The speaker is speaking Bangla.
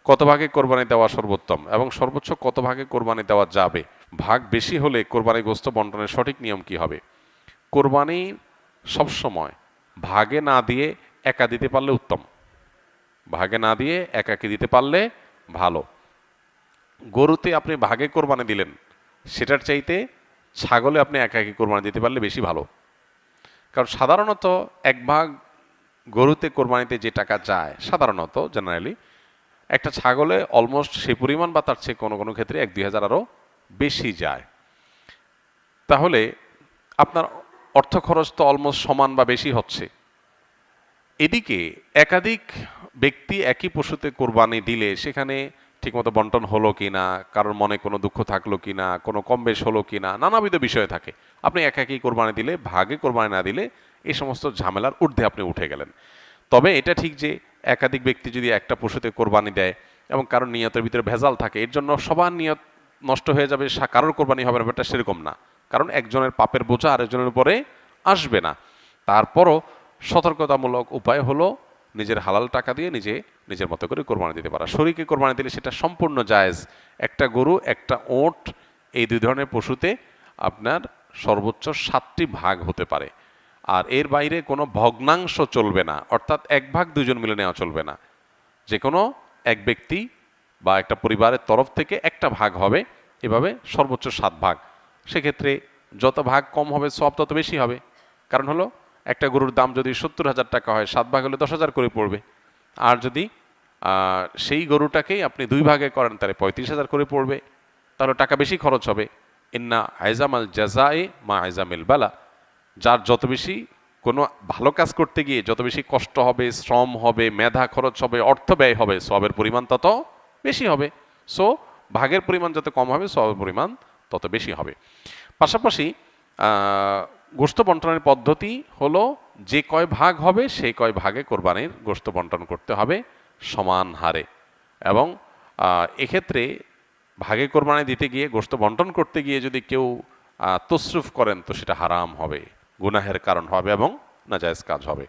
কত ভাগে কোরবানি দেওয়া সর্বোত্তম এবং সর্বোচ্চ কত ভাগে কোরবানি দেওয়া যাবে? ভাগ বেশি হলে কোরবানি গোশত বন্টনের সঠিক নিয়ম কি হবে? কোরবানি সবসময় ভাগে না দিয়ে একা দিতে পারলে উত্তম, ভাগে না দিয়ে একাকে দিতে পারলে ভালো। গরুতে আপনি ভাগে কোরবানি দিলেন, সেটার চাইতে ছাগলে আপনি একাকি কোরবানি দিতে পারলে বেশি ভালো। কারণ সাধারণত এক ভাগ গরুতে কোরবানিতে যে টাকা যায়, সাধারণত জেনারেলি একটা ছাগলে অলমোস্ট সেই পরিমাণ বা তার চেয়ে কোনো কোনো ক্ষেত্রে 1-2 হাজার আরও বেশি যায়। তাহলে আপনার অর্থ খরচ তো অলমোস্ট সমান বা বেশি হচ্ছে। এদিকে একাধিক ব্যক্তি একই পশুতে কোরবানি দিলে সেখানে ঠিকমতো বন্টন হলো কিনা, কারোর মনে কোনো দুঃখ থাকলো কিনা, কোনো কম বেশ হলো কিনা, নানাবিধ বিষয় থাকে। আপনি একাকি কোরবানি দিলে, ভাগে কোরবানি না দিলে এই সমস্ত ঝামেলার ঊর্ধ্বে আপনি উঠে গেলেন। তবে এটা ঠিক যে একাধিক ব্যক্তি যদি একটা পশুতে কোরবানি দেয় এবং কারোর নিয়তের ভিতরে ভেজাল থাকে, এর জন্য সবার নিয়ত নষ্ট হয়ে যাবে, কারোর কোরবানি হবে না, ব্যাপারটা সেরকম না। কারণ একজনের পাপের বোঝা আরেকজনের উপরে আসবে না। তারপরও সতর্কতামূলক উপায় হলো নিজের হালাল টাকা দিয়ে নিজে নিজের মতো করে কোরবানি দিতে পারা। শরীকে কোরবানি দিলে সেটা সম্পূর্ণ জায়েজ। একটা গরু, একটা ওঁট, এই দুই ধরনের পশুতে আপনার সর্বোচ্চ 7টি ভাগ হতে পারে। আর এর বাইরে কোনো ভগ্নাংশ চলবে না, অর্থাৎ এক ভাগ দুজন মিলে নেওয়া চলবে না। যে কোনো এক ব্যক্তি বা একটা পরিবারের তরফ থেকে একটা ভাগ হবে, এভাবে সর্বোচ্চ 7 ভাগ। সেক্ষেত্রে যত ভাগ কম হবে সওয়াব তত বেশি হবে। কারণ হলো একটা গরুর দাম যদি 70,000 টাকা হয়, 7 ভাগ হলে 10,000 করে পড়বে। আর যদি সেই গরুটাকেই আপনি 2 ভাগে করেন তাহলে 35,000 করে পড়বে, তাহলে টাকা বেশি খরচ হবে। ইন্না আইজামাল জাজায়ে মা আইজামিল বালা। যার যত বেশি কোনো ভালো কাজ করতে গিয়ে যত বেশি কষ্ট হবে, শ্রম হবে, মেধা খরচ হবে, অর্থ ব্যয় হবে, সওয়াবের পরিমাণ তত বেশি হবে। সো ভাগের পরিমাণ যত কম হবে সওয়াবের পরিমাণ তত বেশি হবে। পাশাপাশি গোশত বন্টনের পদ্ধতি হলো যে কয় ভাগ হবে সেই কয় ভাগে কোরবানির গোশত বন্টন করতে হবে সমান হারে। এবং এক্ষেত্রে ভাগে কোরবানি দিতে গিয়ে, গোশত বন্টন করতে গিয়ে যদি কেউ তসরুফ করেন তো সেটা হারাম হবে, গুনাহের কারণ হবে এবং নাজায়েজ কাজ হবে।